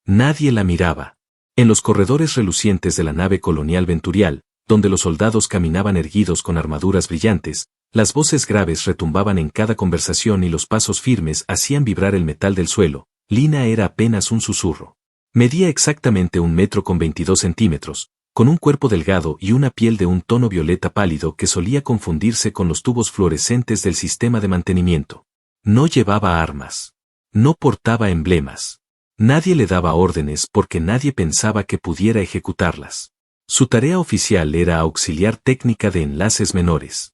Nadie la miraba. En los corredores relucientes de la nave colonial Venturial, donde los soldados caminaban erguidos con armaduras brillantes, las voces graves retumbaban en cada conversación y los pasos firmes hacían vibrar el metal del suelo. Lina era apenas un susurro. Medía exactamente 1,22 metros, con un cuerpo delgado y una piel de un tono violeta pálido que solía confundirse con los tubos fluorescentes del sistema de mantenimiento. No llevaba armas. No portaba emblemas. Nadie le daba órdenes porque nadie pensaba que pudiera ejecutarlas. Su tarea oficial era auxiliar técnica de enlaces menores.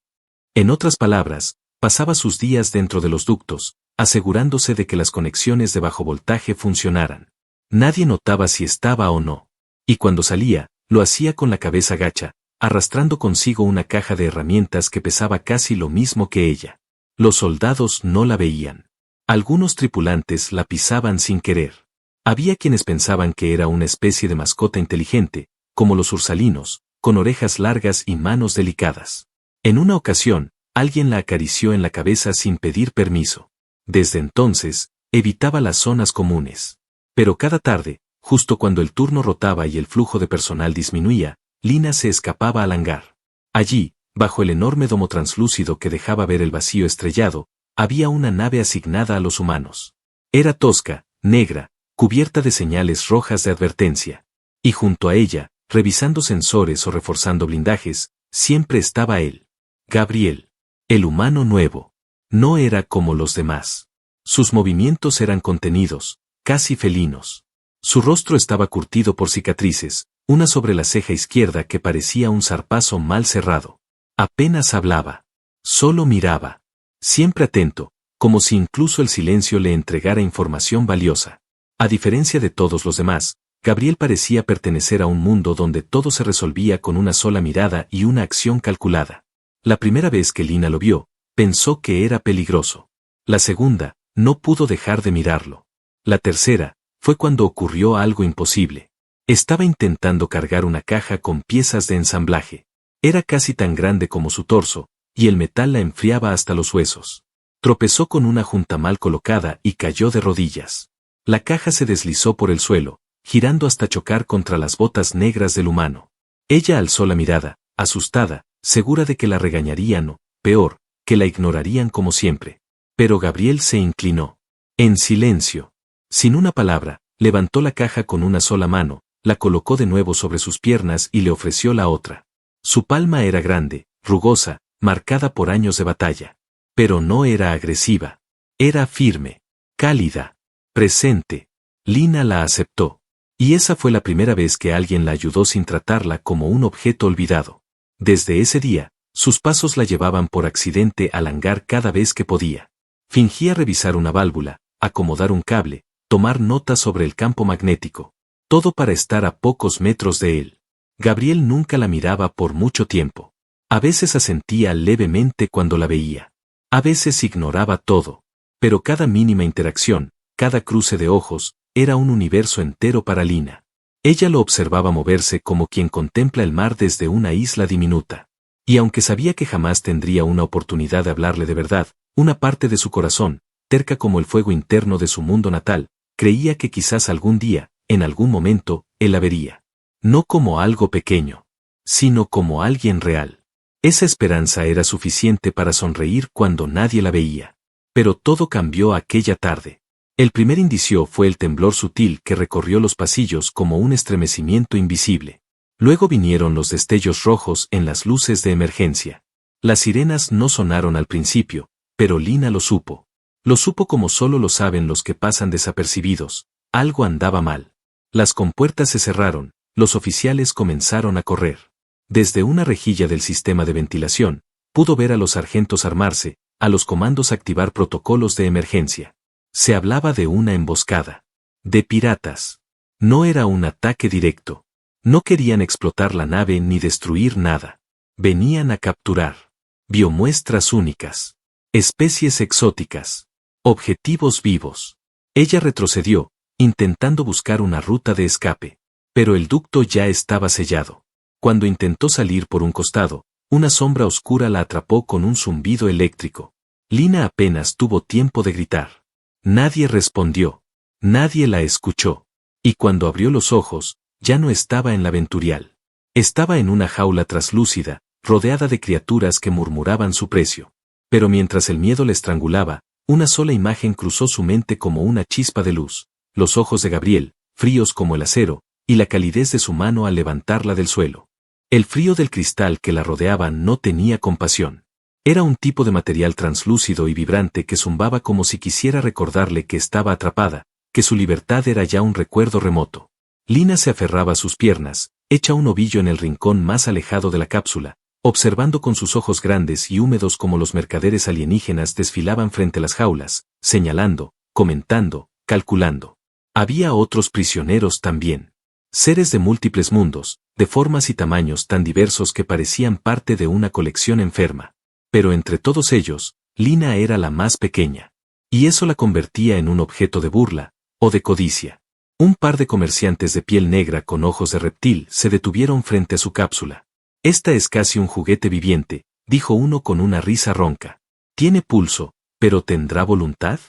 En otras palabras, pasaba sus días dentro de los ductos, asegurándose de que las conexiones de bajo voltaje funcionaran. Nadie notaba si estaba o no. Y cuando salía, lo hacía con la cabeza gacha, arrastrando consigo una caja de herramientas que pesaba casi lo mismo que ella. Los soldados no la veían. Algunos tripulantes la pisaban sin querer. Había quienes pensaban que era una especie de mascota inteligente, como los ursalinos, con orejas largas y manos delicadas. En una ocasión, alguien la acarició en la cabeza sin pedir permiso. Desde entonces, evitaba las zonas comunes. Pero cada tarde, justo cuando el turno rotaba y el flujo de personal disminuía, Lina se escapaba al hangar. Allí, bajo el enorme domo translúcido que dejaba ver el vacío estrellado, había una nave asignada a los humanos. Era tosca, negra, cubierta de señales rojas de advertencia. Y junto a ella, revisando sensores o reforzando blindajes, siempre estaba él. Gabriel. El humano nuevo. No era como los demás. Sus movimientos eran contenidos, casi felinos. Su rostro estaba curtido por cicatrices, una sobre la ceja izquierda que parecía un zarpazo mal cerrado. Apenas hablaba. Solo miraba. Siempre atento, como si incluso el silencio le entregara información valiosa. A diferencia de todos los demás, Gabriel parecía pertenecer a un mundo donde todo se resolvía con una sola mirada y una acción calculada. La primera vez que Lina lo vio, pensó que era peligroso. La segunda, no pudo dejar de mirarlo. La tercera, fue cuando ocurrió algo imposible. Estaba intentando cargar una caja con piezas de ensamblaje. Era casi tan grande como su torso, y el metal la enfriaba hasta los huesos. Tropezó con una junta mal colocada y cayó de rodillas. La caja se deslizó por el suelo, girando hasta chocar contra las botas negras del humano. Ella alzó la mirada, asustada, segura de que la regañarían o, peor, que la ignorarían como siempre. Pero Gabriel se inclinó. En silencio. Sin una palabra, levantó la caja con una sola mano, la colocó de nuevo sobre sus piernas y le ofreció la otra. Su palma era grande, rugosa, marcada por años de batalla. Pero no era agresiva. Era firme, cálida, presente. Lina la aceptó. Y esa fue la primera vez que alguien la ayudó sin tratarla como un objeto olvidado. Desde ese día, sus pasos la llevaban por accidente al hangar cada vez que podía. Fingía revisar una válvula, acomodar un cable, tomar notas sobre el campo magnético. Todo para estar a pocos metros de él. Gabriel nunca la miraba por mucho tiempo. A veces asentía levemente cuando la veía. A veces ignoraba todo. Pero cada mínima interacción, cada cruce de ojos, era un universo entero para Lina. Ella lo observaba moverse como quien contempla el mar desde una isla diminuta. Y aunque sabía que jamás tendría una oportunidad de hablarle de verdad, una parte de su corazón, terca como el fuego interno de su mundo natal, creía que quizás algún día, en algún momento, él la vería. No como algo pequeño, sino como alguien real. Esa esperanza era suficiente para sonreír cuando nadie la veía. Pero todo cambió aquella tarde. El primer indicio fue el temblor sutil que recorrió los pasillos como un estremecimiento invisible. Luego vinieron los destellos rojos en las luces de emergencia. Las sirenas no sonaron al principio, pero Lina lo supo. Lo supo como solo lo saben los que pasan desapercibidos. Algo andaba mal. Las compuertas se cerraron, los oficiales comenzaron a correr. Desde una rejilla del sistema de ventilación, pudo ver a los sargentos armarse, a los comandos activar protocolos de emergencia. Se hablaba de una emboscada. De piratas. No era un ataque directo. No querían explotar la nave ni destruir nada. Venían a capturar. Biomuestras únicas. Especies exóticas. Objetivos vivos. Ella retrocedió, intentando buscar una ruta de escape. Pero el ducto ya estaba sellado. Cuando intentó salir por un costado, una sombra oscura la atrapó con un zumbido eléctrico. Lina apenas tuvo tiempo de gritar. Nadie respondió. Nadie la escuchó. Y cuando abrió los ojos, ya no estaba en la Venturial. Estaba en una jaula traslúcida, rodeada de criaturas que murmuraban su precio. Pero mientras el miedo le estrangulaba, una sola imagen cruzó su mente como una chispa de luz: los ojos de Gabriel, fríos como el acero, y la calidez de su mano al levantarla del suelo. El frío del cristal que la rodeaba no tenía compasión. Era un tipo de material translúcido y vibrante que zumbaba como si quisiera recordarle que estaba atrapada, que su libertad era ya un recuerdo remoto. Lina se aferraba a sus piernas, hecha un ovillo en el rincón más alejado de la cápsula, observando con sus ojos grandes y húmedos cómo los mercaderes alienígenas desfilaban frente a las jaulas, señalando, comentando, calculando. Había otros prisioneros también. Seres de múltiples mundos, de formas y tamaños tan diversos que parecían parte de una colección enferma. Pero entre todos ellos, Lina era la más pequeña. Y eso la convertía en un objeto de burla, o de codicia. Un par de comerciantes de piel negra con ojos de reptil se detuvieron frente a su cápsula. «Esta es casi un juguete viviente», dijo uno con una risa ronca. «Tiene pulso, pero ¿tendrá voluntad?».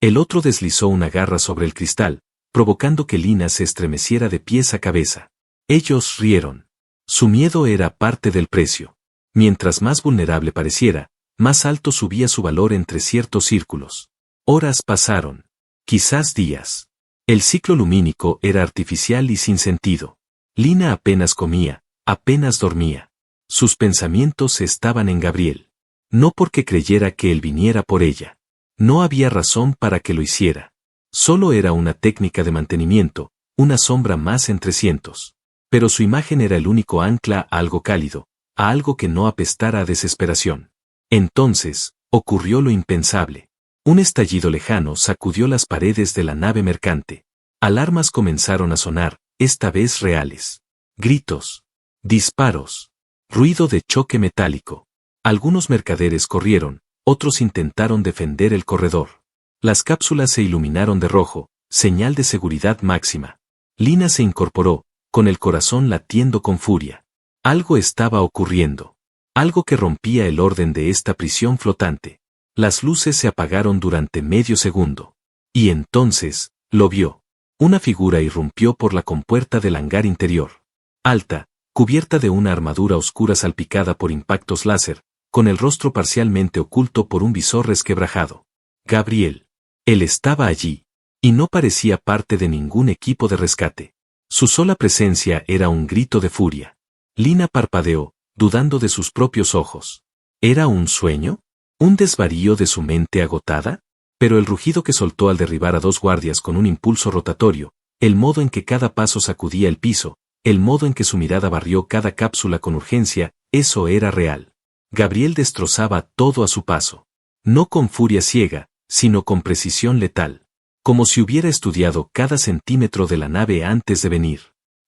El otro deslizó una garra sobre el cristal, provocando que Lina se estremeciera de pies a cabeza. Ellos rieron. Su miedo era parte del precio. Mientras más vulnerable pareciera, más alto subía su valor entre ciertos círculos. Horas pasaron. Quizás días. El ciclo lumínico era artificial y sin sentido. Lina apenas comía, apenas dormía. Sus pensamientos estaban en Gabriel. No porque creyera que él viniera por ella. No había razón para que lo hiciera. Solo era una técnica de mantenimiento, una sombra más entre cientos. Pero su imagen era el único ancla a algo cálido, a algo que no apestara a desesperación. Entonces, ocurrió lo impensable. Un estallido lejano sacudió las paredes de la nave mercante. Alarmas comenzaron a sonar, esta vez reales. Gritos. Disparos. Ruido de choque metálico. Algunos mercaderes corrieron, otros intentaron defender el corredor. Las cápsulas se iluminaron de rojo, señal de seguridad máxima. Lina se incorporó, con el corazón latiendo con furia. Algo estaba ocurriendo. Algo que rompía el orden de esta prisión flotante. Las luces se apagaron durante medio segundo. Y entonces, lo vio. Una figura irrumpió por la compuerta del hangar interior. Alta, cubierta de una armadura oscura salpicada por impactos láser, con el rostro parcialmente oculto por un visor resquebrajado. Gabriel. Él estaba allí. Y no parecía parte de ningún equipo de rescate. Su sola presencia era un grito de furia. Lina parpadeó, dudando de sus propios ojos. ¿Era un sueño? ¿Un desvarío de su mente agotada? Pero el rugido que soltó al derribar a dos guardias con un impulso rotatorio, el modo en que cada paso sacudía el piso, el modo en que su mirada barrió cada cápsula con urgencia, eso era real. Gabriel destrozaba todo a su paso. No con furia ciega, sino con precisión letal. Como si hubiera estudiado cada centímetro de la nave antes de venir.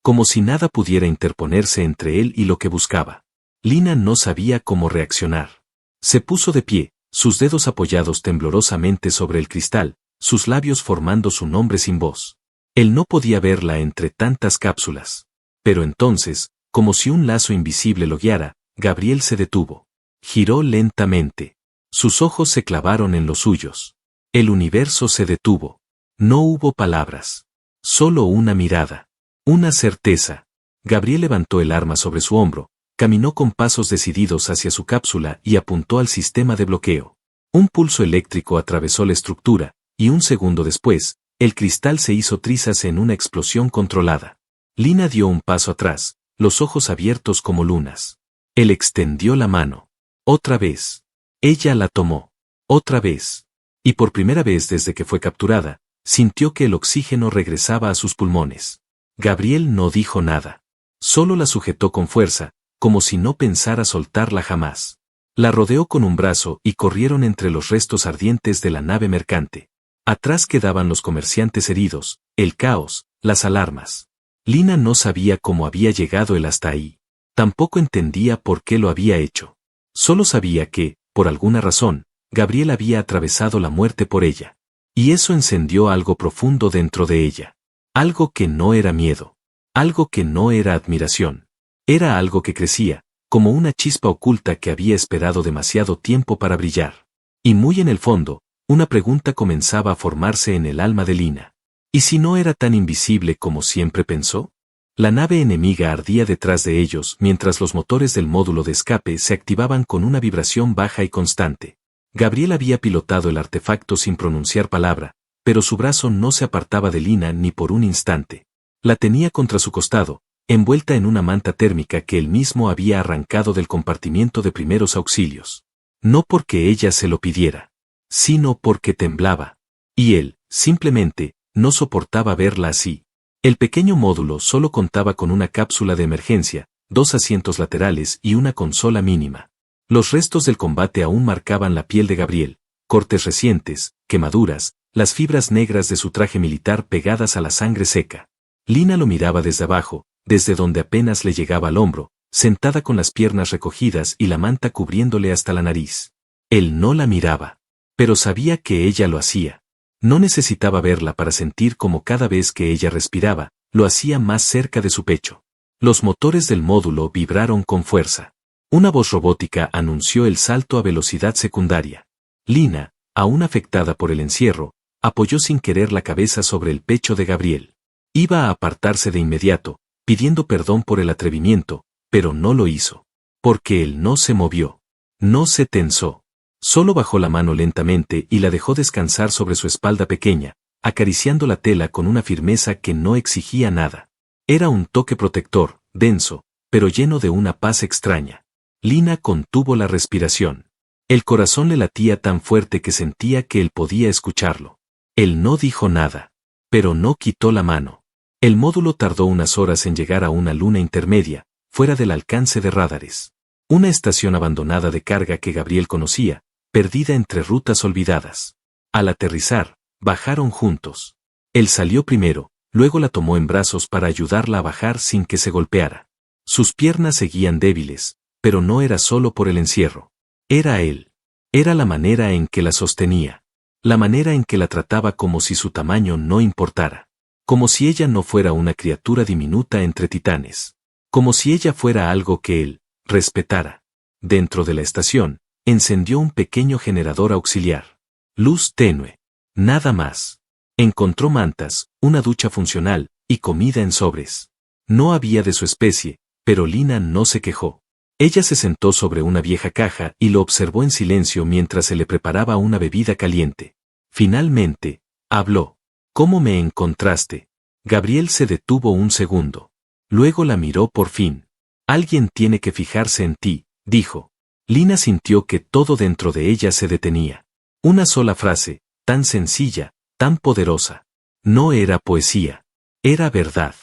Como si nada pudiera interponerse entre él y lo que buscaba. Lina no sabía cómo reaccionar. Se puso de pie, sus dedos apoyados temblorosamente sobre el cristal, sus labios formando su nombre sin voz. Él no podía verla entre tantas cápsulas. Pero entonces, como si un lazo invisible lo guiara, Gabriel se detuvo. Giró lentamente. Sus ojos se clavaron en los suyos. El universo se detuvo. No hubo palabras. Solo una mirada. Una certeza. Gabriel levantó el arma sobre su hombro, caminó con pasos decididos hacia su cápsula y apuntó al sistema de bloqueo. Un pulso eléctrico atravesó la estructura, y un segundo después, el cristal se hizo trizas en una explosión controlada. Lina dio un paso atrás, los ojos abiertos como lunas. Él extendió la mano. Otra vez. Ella la tomó. Otra vez. Y por primera vez desde que fue capturada, sintió que el oxígeno regresaba a sus pulmones. Gabriel no dijo nada. Solo la sujetó con fuerza, como si no pensara soltarla jamás. La rodeó con un brazo y corrieron entre los restos ardientes de la nave mercante. Atrás quedaban los comerciantes heridos, el caos, las alarmas. Lina no sabía cómo había llegado él hasta ahí. Tampoco entendía por qué lo había hecho. Solo sabía que, por alguna razón, Gabriel había atravesado la muerte por ella. Y eso encendió algo profundo dentro de ella. Algo que no era miedo. Algo que no era admiración. Era algo que crecía, como una chispa oculta que había esperado demasiado tiempo para brillar. Y muy en el fondo, una pregunta comenzaba a formarse en el alma de Lina. ¿Y si no era tan invisible como siempre pensó? La nave enemiga ardía detrás de ellos mientras los motores del módulo de escape se activaban con una vibración baja y constante. Gabriel había pilotado el artefacto sin pronunciar palabra, pero su brazo no se apartaba de Lina ni por un instante. La tenía contra su costado, envuelta en una manta térmica que él mismo había arrancado del compartimiento de primeros auxilios. No porque ella se lo pidiera, sino porque temblaba. Y él, simplemente, no soportaba verla así. El pequeño módulo solo contaba con una cápsula de emergencia, 2 asientos laterales y una consola mínima. Los restos del combate aún marcaban la piel de Gabriel, cortes recientes, quemaduras, las fibras negras de su traje militar pegadas a la sangre seca. Lina lo miraba desde abajo, desde donde apenas le llegaba al hombro, sentada con las piernas recogidas y la manta cubriéndole hasta la nariz. Él no la miraba, pero sabía que ella lo hacía. No necesitaba verla para sentir cómo cada vez que ella respiraba, lo hacía más cerca de su pecho. Los motores del módulo vibraron con fuerza. Una voz robótica anunció el salto a velocidad secundaria. Lina, aún afectada por el encierro, apoyó sin querer la cabeza sobre el pecho de Gabriel. Iba a apartarse de inmediato, pidiendo perdón por el atrevimiento, pero no lo hizo. Porque él no se movió. No se tensó. Solo bajó la mano lentamente y la dejó descansar sobre su espalda pequeña, acariciando la tela con una firmeza que no exigía nada. Era un toque protector, denso, pero lleno de una paz extraña. Lina contuvo la respiración. El corazón le latía tan fuerte que sentía que él podía escucharlo. Él no dijo nada, pero no quitó la mano. El módulo tardó unas horas en llegar a una luna intermedia, fuera del alcance de radares. Una estación abandonada de carga que Gabriel conocía, perdida entre rutas olvidadas. Al aterrizar, bajaron juntos. Él salió primero, luego la tomó en brazos para ayudarla a bajar sin que se golpeara. Sus piernas seguían débiles, pero no era solo por el encierro. Era él. Era la manera en que la sostenía. La manera en que la trataba como si su tamaño no importara. Como si ella no fuera una criatura diminuta entre titanes. Como si ella fuera algo que él respetara. Dentro de la estación, encendió un pequeño generador auxiliar. Luz tenue. Nada más. Encontró mantas, una ducha funcional, y comida en sobres. No había de su especie, pero Lina no se quejó. Ella se sentó sobre una vieja caja y lo observó en silencio mientras se le preparaba una bebida caliente. Finalmente, habló. ¿Cómo me encontraste? Gabriel se detuvo un segundo. Luego la miró por fin. Alguien tiene que fijarse en ti, dijo. Lina sintió que todo dentro de ella se detenía. Una sola frase, tan sencilla, tan poderosa. No era poesía. Era verdad.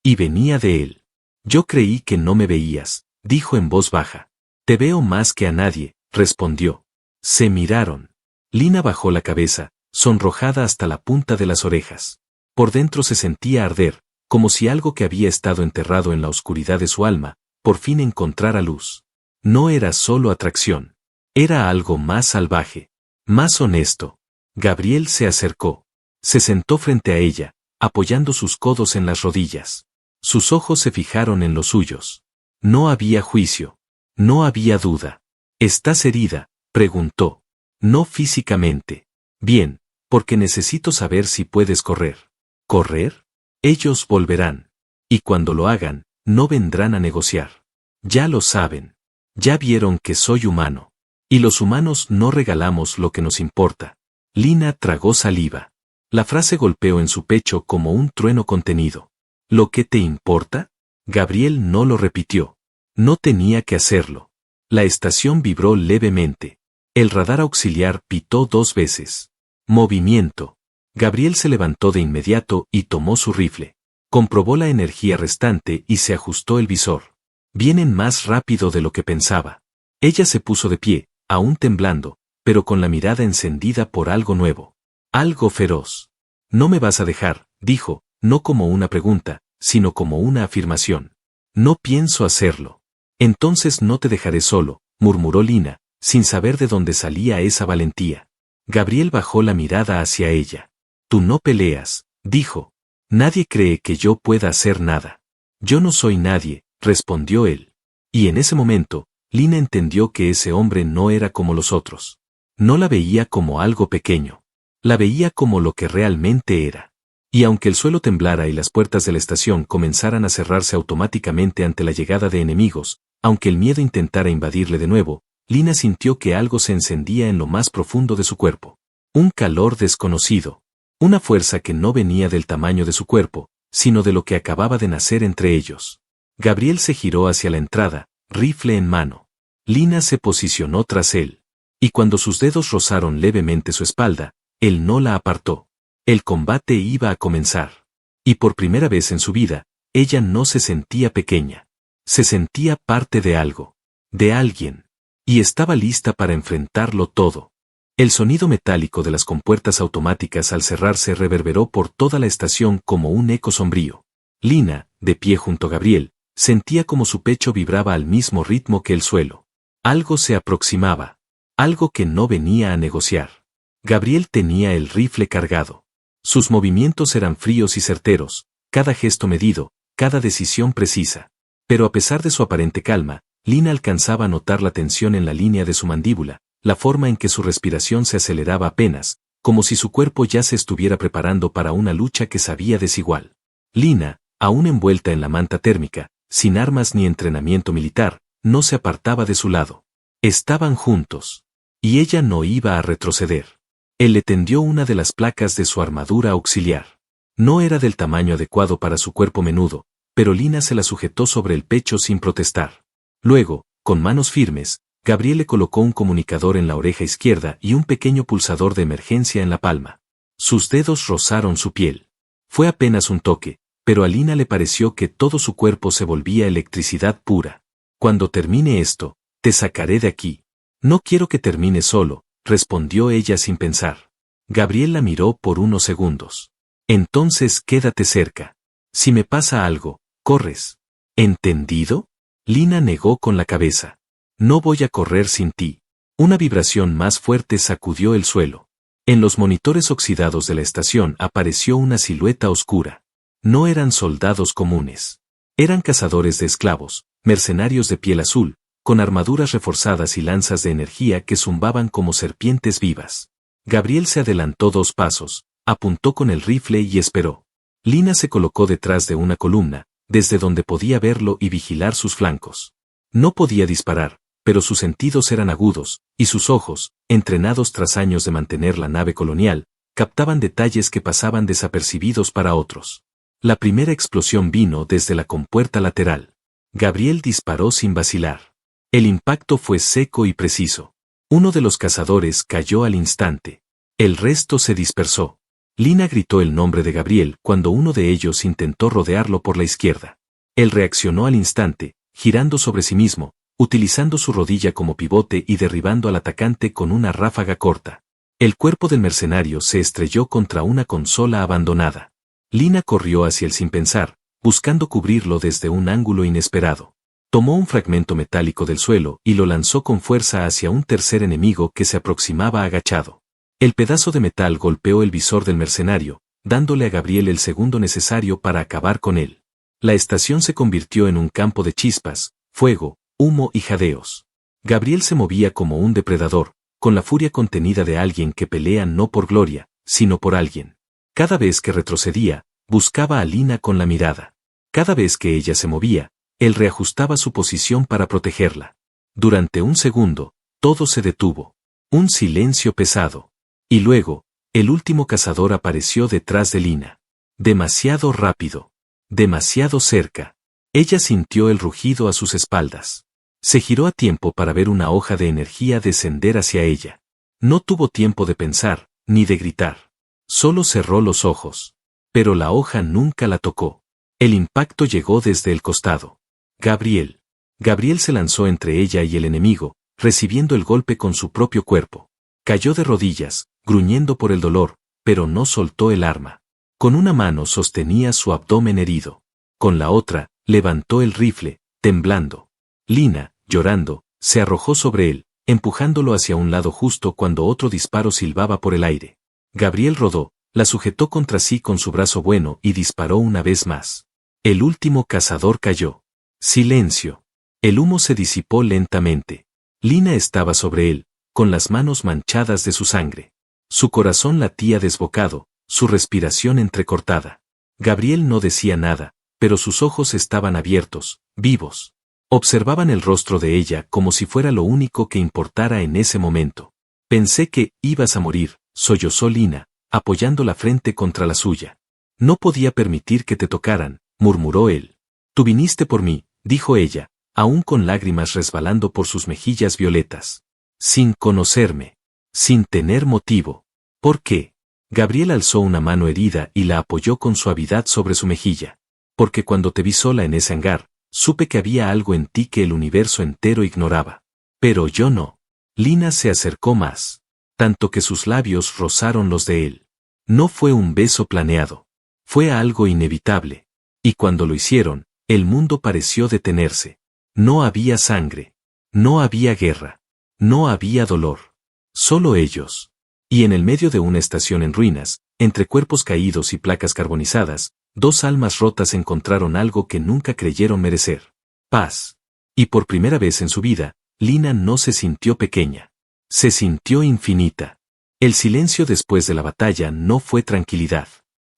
Y venía de él. Yo creí que no me veías, dijo en voz baja. Te veo más que a nadie, respondió. Se miraron. Lina bajó la cabeza, sonrojada hasta la punta de las orejas. Por dentro se sentía arder, como si algo que había estado enterrado en la oscuridad de su alma, por fin encontrara luz. No era solo atracción. Era algo más salvaje, más honesto. Gabriel se acercó. Se sentó frente a ella, apoyando sus codos en las rodillas. Sus ojos se fijaron en los suyos. No había juicio. No había duda. ¿Estás herida?, preguntó. No físicamente. Bien, porque necesito saber si puedes correr. ¿Correr? Ellos volverán. Y cuando lo hagan, no vendrán a negociar. Ya lo saben. Ya vieron que soy humano. Y los humanos no regalamos lo que nos importa. Lina tragó saliva. La frase golpeó en su pecho como un trueno contenido. ¿Lo que te importa? Gabriel no lo repitió. No tenía que hacerlo. La estación vibró levemente. El radar auxiliar pitó 2 veces. Movimiento. Gabriel se levantó de inmediato y tomó su rifle. Comprobó la energía restante y se ajustó el visor. Vienen más rápido de lo que pensaba. Ella se puso de pie, aún temblando, pero con la mirada encendida por algo nuevo. Algo feroz. No me vas a dejar, dijo, no como una pregunta, sino como una afirmación. No pienso hacerlo. Entonces no te dejaré solo, murmuró Lina, sin saber de dónde salía esa valentía. Gabriel bajó la mirada hacia ella. Tú no peleas, dijo. Nadie cree que yo pueda hacer nada. Yo no soy nadie, respondió él. Y en ese momento, Lina entendió que ese hombre no era como los otros. No la veía como algo pequeño. La veía como lo que realmente era. Y aunque el suelo temblara y las puertas de la estación comenzaran a cerrarse automáticamente ante la llegada de enemigos, aunque el miedo intentara invadirle de nuevo, Lina sintió que algo se encendía en lo más profundo de su cuerpo. Un calor desconocido. Una fuerza que no venía del tamaño de su cuerpo, sino de lo que acababa de nacer entre ellos. Gabriel se giró hacia la entrada, rifle en mano. Lina se posicionó tras él. Y cuando sus dedos rozaron levemente su espalda, él no la apartó. El combate iba a comenzar. Y por primera vez en su vida, ella no se sentía pequeña. Se sentía parte de algo. De alguien. Y estaba lista para enfrentarlo todo. El sonido metálico de las compuertas automáticas al cerrarse reverberó por toda la estación como un eco sombrío. Lina, de pie junto a Gabriel, sentía como su pecho vibraba al mismo ritmo que el suelo. Algo se aproximaba. Algo que no venía a negociar. Gabriel tenía el rifle cargado. Sus movimientos eran fríos y certeros, cada gesto medido, cada decisión precisa. Pero a pesar de su aparente calma, Lina alcanzaba a notar la tensión en la línea de su mandíbula, la forma en que su respiración se aceleraba apenas, como si su cuerpo ya se estuviera preparando para una lucha que sabía desigual. Lina, aún envuelta en la manta térmica, sin armas ni entrenamiento militar, no se apartaba de su lado. Estaban juntos. Y ella no iba a retroceder. Él le tendió una de las placas de su armadura auxiliar. No era del tamaño adecuado para su cuerpo menudo, pero Lina se la sujetó sobre el pecho sin protestar. Luego, con manos firmes, Gabriel le colocó un comunicador en la oreja izquierda y un pequeño pulsador de emergencia en la palma. Sus dedos rozaron su piel. Fue apenas un toque, pero a Lina le pareció que todo su cuerpo se volvía electricidad pura. Cuando termine esto, te sacaré de aquí. No quiero que termine solo, respondió ella sin pensar. Gabriel la miró por unos segundos. Entonces quédate cerca. Si me pasa algo, corres. ¿Entendido? Lina negó con la cabeza. No voy a correr sin ti. Una vibración más fuerte sacudió el suelo. En los monitores oxidados de la estación apareció una silueta oscura. No eran soldados comunes. Eran cazadores de esclavos, mercenarios de piel azul, con armaduras reforzadas y lanzas de energía que zumbaban como serpientes vivas. Gabriel se adelantó 2 pasos, apuntó con el rifle y esperó. Lina se colocó detrás de una columna, desde donde podía verlo y vigilar sus flancos. No podía disparar, pero sus sentidos eran agudos, y sus ojos, entrenados tras años de mantener la nave colonial, captaban detalles que pasaban desapercibidos para otros. La primera explosión vino desde la compuerta lateral. Gabriel disparó sin vacilar. El impacto fue seco y preciso. Uno de los cazadores cayó al instante. El resto se dispersó. Lina gritó el nombre de Gabriel cuando uno de ellos intentó rodearlo por la izquierda. Él reaccionó al instante, girando sobre sí mismo, utilizando su rodilla como pivote y derribando al atacante con una ráfaga corta. El cuerpo del mercenario se estrelló contra una consola abandonada. Lina corrió hacia él sin pensar, buscando cubrirlo desde un ángulo inesperado. Tomó un fragmento metálico del suelo y lo lanzó con fuerza hacia un tercer enemigo que se aproximaba agachado. El pedazo de metal golpeó el visor del mercenario, dándole a Gabriel el segundo necesario para acabar con él. La estación se convirtió en un campo de chispas, fuego, humo y jadeos. Gabriel se movía como un depredador, con la furia contenida de alguien que pelea no por gloria, sino por alguien. Cada vez que retrocedía, buscaba a Lina con la mirada. Cada vez que ella se movía, él reajustaba su posición para protegerla. Durante un segundo, todo se detuvo. Un silencio pesado. Y luego, el último cazador apareció detrás de Lina. Demasiado rápido. Demasiado cerca. Ella sintió el rugido a sus espaldas. Se giró a tiempo para ver una hoja de energía descender hacia ella. No tuvo tiempo de pensar, ni de gritar. Solo cerró los ojos. Pero la hoja nunca la tocó. El impacto llegó desde el costado. Gabriel. Gabriel se lanzó entre ella y el enemigo, recibiendo el golpe con su propio cuerpo. Cayó de rodillas, gruñendo por el dolor, pero no soltó el arma. Con una mano sostenía su abdomen herido. Con la otra, levantó el rifle, temblando. Lina, llorando, se arrojó sobre él, empujándolo hacia un lado justo cuando otro disparo silbaba por el aire. Gabriel rodó, la sujetó contra sí con su brazo bueno y disparó una vez más. El último cazador cayó. Silencio. El humo se disipó lentamente. Lina estaba sobre él, con las manos manchadas de su sangre. Su corazón latía desbocado, su respiración entrecortada. Gabriel no decía nada, pero sus ojos estaban abiertos, vivos. Observaban el rostro de ella como si fuera lo único que importara en ese momento. Pensé que ibas a morir, sollozó Lina, apoyando la frente contra la suya. No podía permitir que te tocaran, murmuró él. Tú viniste por mí, dijo ella, aún con lágrimas resbalando por sus mejillas violetas. Sin conocerme. Sin tener motivo. ¿Por qué? Gabriel alzó una mano herida y la apoyó con suavidad sobre su mejilla. Porque cuando te vi sola en ese hangar, supe que había algo en ti que el universo entero ignoraba. Pero yo no. Lina se acercó más. Tanto que sus labios rozaron los de él. No fue un beso planeado. Fue algo inevitable. Y cuando lo hicieron, el mundo pareció detenerse. No había sangre. No había guerra. No había dolor. Solo ellos. Y en el medio de una estación en ruinas, entre cuerpos caídos y placas carbonizadas, dos almas rotas encontraron algo que nunca creyeron merecer. Paz. Y por primera vez en su vida, Lina no se sintió pequeña. Se sintió infinita. El silencio después de la batalla no fue tranquilidad.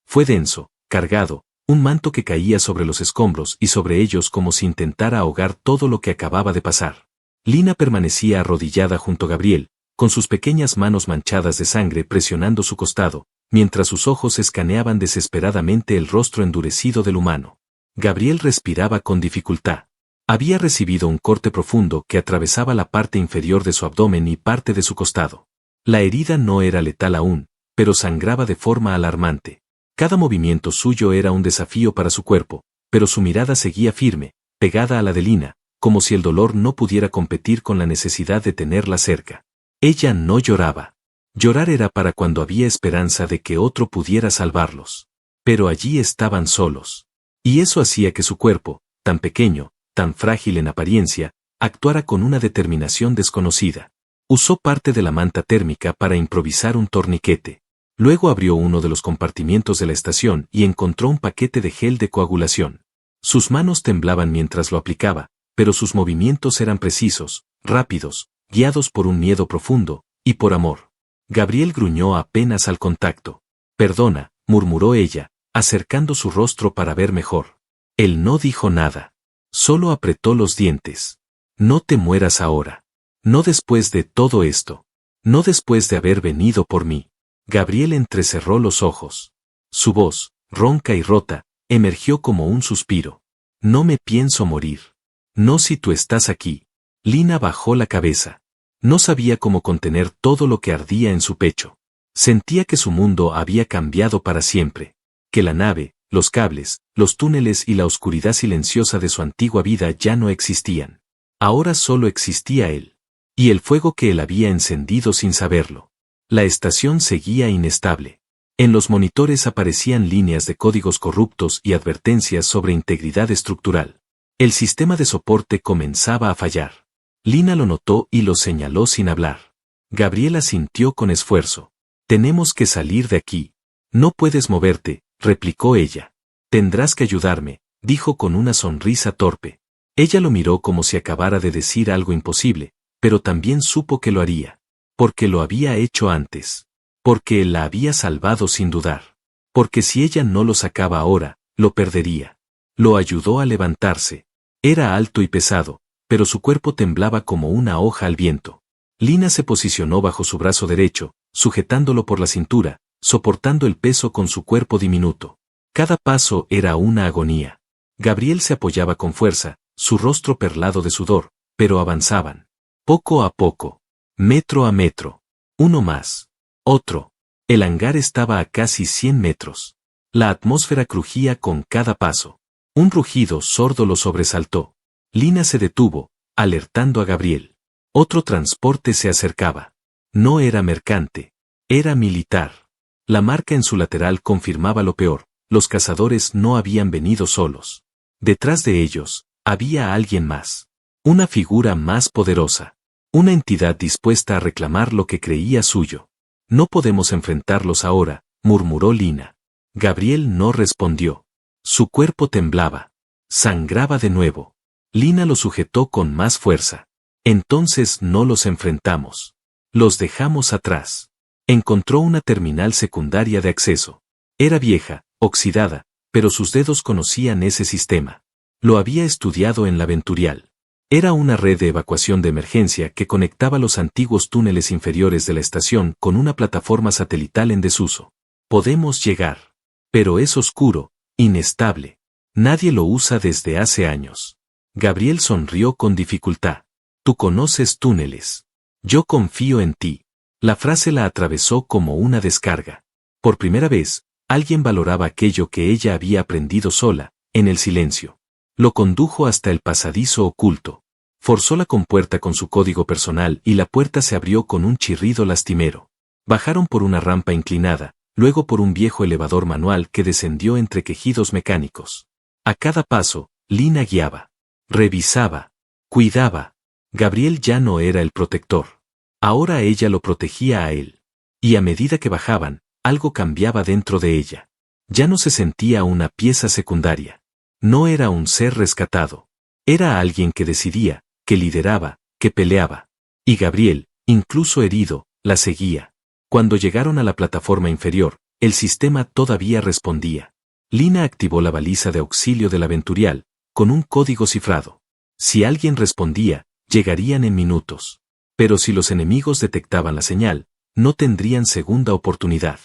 Fue denso, cargado, un manto que caía sobre los escombros y sobre ellos como si intentara ahogar todo lo que acababa de pasar. Lina permanecía arrodillada junto a Gabriel, con sus pequeñas manos manchadas de sangre presionando su costado, mientras sus ojos escaneaban desesperadamente el rostro endurecido del humano. Gabriel respiraba con dificultad. Había recibido un corte profundo que atravesaba la parte inferior de su abdomen y parte de su costado. La herida no era letal aún, pero sangraba de forma alarmante. Cada movimiento suyo era un desafío para su cuerpo, pero su mirada seguía firme, pegada a la de Lina, como si el dolor no pudiera competir con la necesidad de tenerla cerca. Ella no lloraba. Llorar era para cuando había esperanza de que otro pudiera salvarlos. Pero allí estaban solos. Y eso hacía que su cuerpo, tan pequeño, tan frágil en apariencia, actuara con una determinación desconocida. Usó parte de la manta térmica para improvisar un torniquete. Luego abrió uno de los compartimientos de la estación y encontró un paquete de gel de coagulación. Sus manos temblaban mientras lo aplicaba, pero sus movimientos eran precisos, rápidos, guiados por un miedo profundo, y por amor. Gabriel gruñó apenas al contacto. Perdona, murmuró ella, acercando su rostro para ver mejor. Él no dijo nada. Solo apretó los dientes. No te mueras ahora. No después de todo esto. No después de haber venido por mí. Gabriel entrecerró los ojos. Su voz, ronca y rota, emergió como un suspiro. No me pienso morir. No si tú estás aquí. Lina bajó la cabeza. No sabía cómo contener todo lo que ardía en su pecho. Sentía que su mundo había cambiado para siempre. Que la nave, los cables, los túneles y la oscuridad silenciosa de su antigua vida ya no existían. Ahora solo existía él. Y el fuego que él había encendido sin saberlo. La estación seguía inestable. En los monitores aparecían líneas de códigos corruptos y advertencias sobre integridad estructural. El sistema de soporte comenzaba a fallar. Lina lo notó y lo señaló sin hablar. Gabriela sintió con esfuerzo. Tenemos que salir de aquí. No puedes moverte, replicó ella. Tendrás que ayudarme, dijo con una sonrisa torpe. Ella lo miró como si acabara de decir algo imposible, pero también supo que lo haría. Porque lo había hecho antes. Porque él la había salvado sin dudar. Porque si ella no lo sacaba ahora, lo perdería. Lo ayudó a levantarse. Era alto y pesado, pero su cuerpo temblaba como una hoja al viento. Lina se posicionó bajo su brazo derecho, sujetándolo por la cintura, soportando el peso con su cuerpo diminuto. Cada paso era una agonía. Gabriel se apoyaba con fuerza, su rostro perlado de sudor, pero avanzaban. Poco a poco. Metro a metro. Uno más. Otro. El hangar estaba a casi 100 metros. La atmósfera crujía con cada paso. Un rugido sordo lo sobresaltó. Lina se detuvo, alertando a Gabriel. Otro transporte se acercaba. No era mercante. Era militar. La marca en su lateral confirmaba lo peor. Los cazadores no habían venido solos. Detrás de ellos, había alguien más. Una figura más poderosa. Una entidad dispuesta a reclamar lo que creía suyo. No podemos enfrentarlos ahora, murmuró Lina. Gabriel no respondió. Su cuerpo temblaba. Sangraba de nuevo. Lina lo sujetó con más fuerza. Entonces no los enfrentamos. Los dejamos atrás. Encontró una terminal secundaria de acceso. Era vieja, oxidada, pero sus dedos conocían ese sistema. Lo había estudiado en la Venturial. Era una red de evacuación de emergencia que conectaba los antiguos túneles inferiores de la estación con una plataforma satelital en desuso. Podemos llegar. Pero es oscuro, inestable. Nadie lo usa desde hace años. Gabriel sonrió con dificultad. Tú conoces túneles. Yo confío en ti. La frase la atravesó como una descarga. Por primera vez, alguien valoraba aquello que ella había aprendido sola, en el silencio. Lo condujo hasta el pasadizo oculto. Forzó la compuerta con su código personal y la puerta se abrió con un chirrido lastimero. Bajaron por una rampa inclinada, luego por un viejo elevador manual que descendió entre quejidos mecánicos. A cada paso, Lina guiaba, revisaba, cuidaba. Gabriel ya no era el protector. Ahora ella lo protegía a él. Y a medida que bajaban, algo cambiaba dentro de ella. Ya no se sentía una pieza secundaria. No era un ser rescatado. Era alguien que decidía, que lideraba, que peleaba. Y Gabriel, incluso herido, la seguía. Cuando llegaron a la plataforma inferior, el sistema todavía respondía. Lina activó la baliza de auxilio de la Venturial, con un código cifrado. Si alguien respondía, llegarían en minutos. Pero si los enemigos detectaban la señal, no tendrían segunda oportunidad.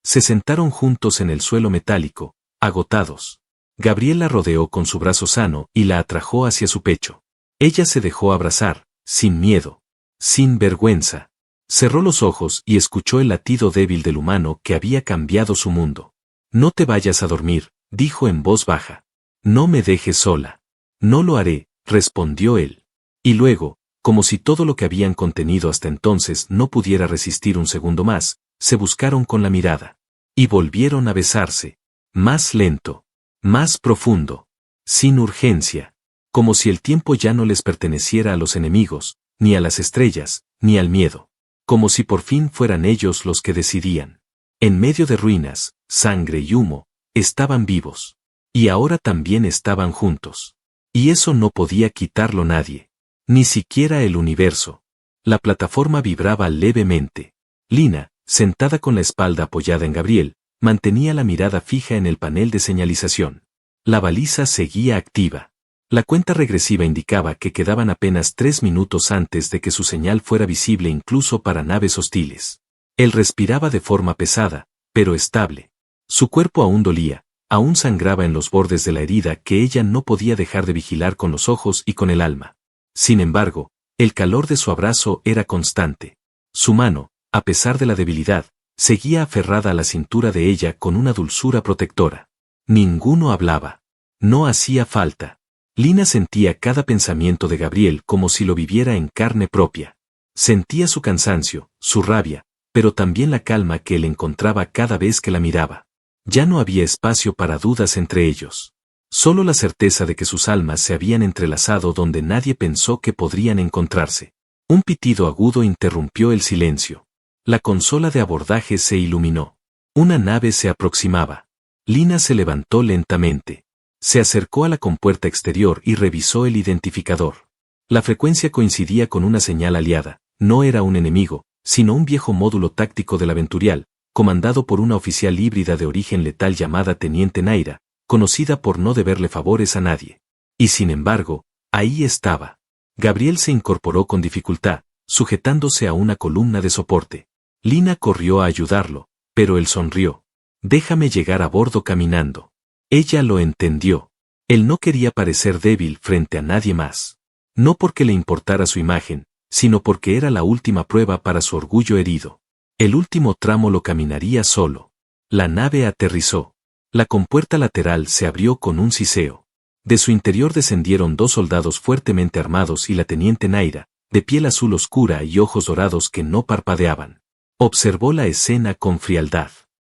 Se sentaron juntos en el suelo metálico, agotados. Gabriel la rodeó con su brazo sano y la atrajo hacia su pecho. Ella se dejó abrazar, sin miedo, sin vergüenza. Cerró los ojos y escuchó el latido débil del humano que había cambiado su mundo. No te vayas a dormir, dijo en voz baja. No me dejes sola. No lo haré, respondió él. Y luego, como si todo lo que habían contenido hasta entonces no pudiera resistir un segundo más, se buscaron con la mirada. Y volvieron a besarse. Más lento. Más profundo. Sin urgencia. Como si el tiempo ya no les perteneciera a los enemigos, ni a las estrellas, ni al miedo. Como si por fin fueran ellos los que decidían. En medio de ruinas, sangre y humo, estaban vivos. Y ahora también estaban juntos. Y eso no podía quitarlo nadie. Ni siquiera el universo. La plataforma vibraba levemente. Lina, sentada con la espalda apoyada en Gabriel, mantenía la mirada fija en el panel de señalización. La baliza seguía activa. La cuenta regresiva indicaba que quedaban apenas 3 minutos antes de que su señal fuera visible incluso para naves hostiles. Él respiraba de forma pesada, pero estable. Su cuerpo aún dolía, aún sangraba en los bordes de la herida que ella no podía dejar de vigilar con los ojos y con el alma. Sin embargo, el calor de su abrazo era constante. Su mano, a pesar de la debilidad, seguía aferrada a la cintura de ella con una dulzura protectora. Ninguno hablaba. No hacía falta. Lina sentía cada pensamiento de Gabriel como si lo viviera en carne propia. Sentía su cansancio, su rabia, pero también la calma que él encontraba cada vez que la miraba. Ya no había espacio para dudas entre ellos. Solo la certeza de que sus almas se habían entrelazado donde nadie pensó que podrían encontrarse. Un pitido agudo interrumpió el silencio. La consola de abordaje se iluminó. Una nave se aproximaba. Lina se levantó lentamente. Se acercó a la compuerta exterior y revisó el identificador. La frecuencia coincidía con una señal aliada. No era un enemigo, sino un viejo módulo táctico de la Venturial, comandado por una oficial híbrida de origen letal llamada Teniente Naira, conocida por no deberle favores a nadie. Y sin embargo, ahí estaba. Gabriel se incorporó con dificultad, sujetándose a una columna de soporte. Lina corrió a ayudarlo, pero él sonrió. Déjame llegar a bordo caminando. Ella lo entendió. Él no quería parecer débil frente a nadie más. No porque le importara su imagen, sino porque era la última prueba para su orgullo herido. El último tramo lo caminaría solo. La nave aterrizó. La compuerta lateral se abrió con un siseo. De su interior descendieron 2 soldados fuertemente armados y la teniente Naira, de piel azul oscura y ojos dorados que no parpadeaban. Observó la escena con frialdad.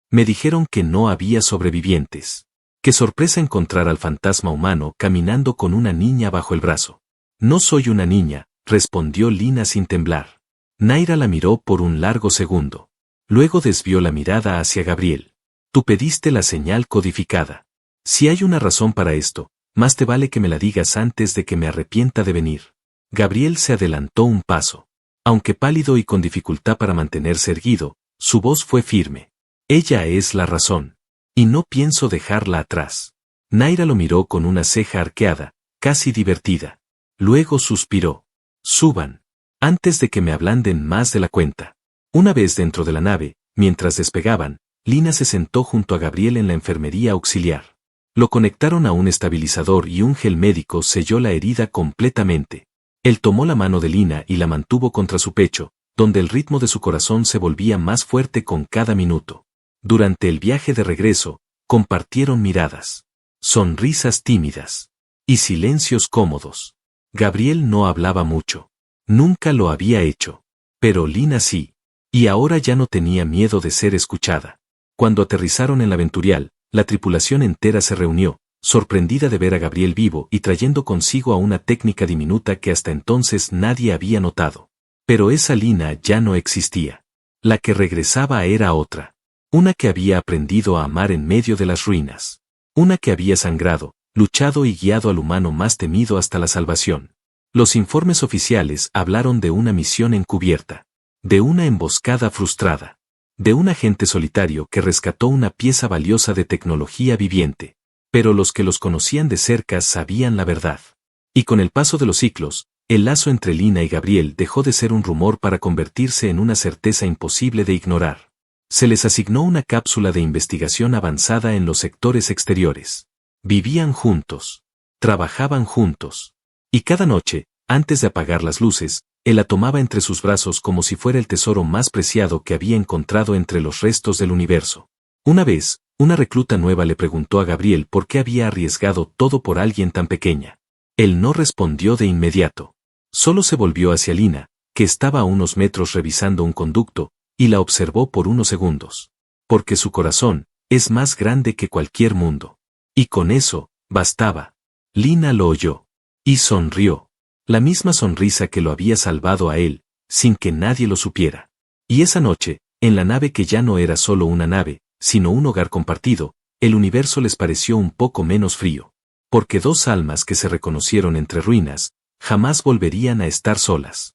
Me dijeron que no había sobrevivientes. Qué sorpresa encontrar al fantasma humano caminando con una niña bajo el brazo. No soy una niña, respondió Lina sin temblar. Naira la miró por un largo segundo. Luego desvió la mirada hacia Gabriel. Tú pediste la señal codificada. Si hay una razón para esto, más te vale que me la digas antes de que me arrepienta de venir. Gabriel se adelantó un paso. Aunque pálido y con dificultad para mantenerse erguido, su voz fue firme. Ella es la razón. Y no pienso dejarla atrás. Naira lo miró con una ceja arqueada, casi divertida. Luego suspiró. Suban. Antes de que me ablanden más de la cuenta. Una vez dentro de la nave, mientras despegaban, Lina se sentó junto a Gabriel en la enfermería auxiliar. Lo conectaron a un estabilizador y un gel médico selló la herida completamente. Él tomó la mano de Lina y la mantuvo contra su pecho, donde el ritmo de su corazón se volvía más fuerte con cada minuto. Durante el viaje de regreso, compartieron miradas, sonrisas tímidas y silencios cómodos. Gabriel no hablaba mucho. Nunca lo había hecho. Pero Lina sí. Y ahora ya no tenía miedo de ser escuchada. Cuando aterrizaron en la Venturial, la tripulación entera se reunió, sorprendida de ver a Gabriel vivo y trayendo consigo a una técnica diminuta que hasta entonces nadie había notado. Pero esa Lina ya no existía. La que regresaba era otra. Una que había aprendido a amar en medio de las ruinas. Una que había sangrado, luchado y guiado al humano más temido hasta la salvación. Los informes oficiales hablaron de una misión encubierta. De una emboscada frustrada. De un agente solitario que rescató una pieza valiosa de tecnología viviente. Pero los que los conocían de cerca sabían la verdad. Y con el paso de los siglos, el lazo entre Lina y Gabriel dejó de ser un rumor para convertirse en una certeza imposible de ignorar. Se les asignó una cápsula de investigación avanzada en los sectores exteriores. Vivían juntos. Trabajaban juntos. Y cada noche, antes de apagar las luces, él la tomaba entre sus brazos como si fuera el tesoro más preciado que había encontrado entre los restos del universo. Una vez, una recluta nueva le preguntó a Gabriel por qué había arriesgado todo por alguien tan pequeña. Él no respondió de inmediato. Solo se volvió hacia Lina, que estaba a unos metros revisando un conducto, y la observó por unos segundos. Porque su corazón es más grande que cualquier mundo. Y con eso, bastaba. Lina lo oyó. Y sonrió. La misma sonrisa que lo había salvado a él, sin que nadie lo supiera. Y esa noche, en la nave que ya no era solo una nave, sino un hogar compartido, el universo les pareció un poco menos frío. Porque dos almas que se reconocieron entre ruinas, jamás volverían a estar solas.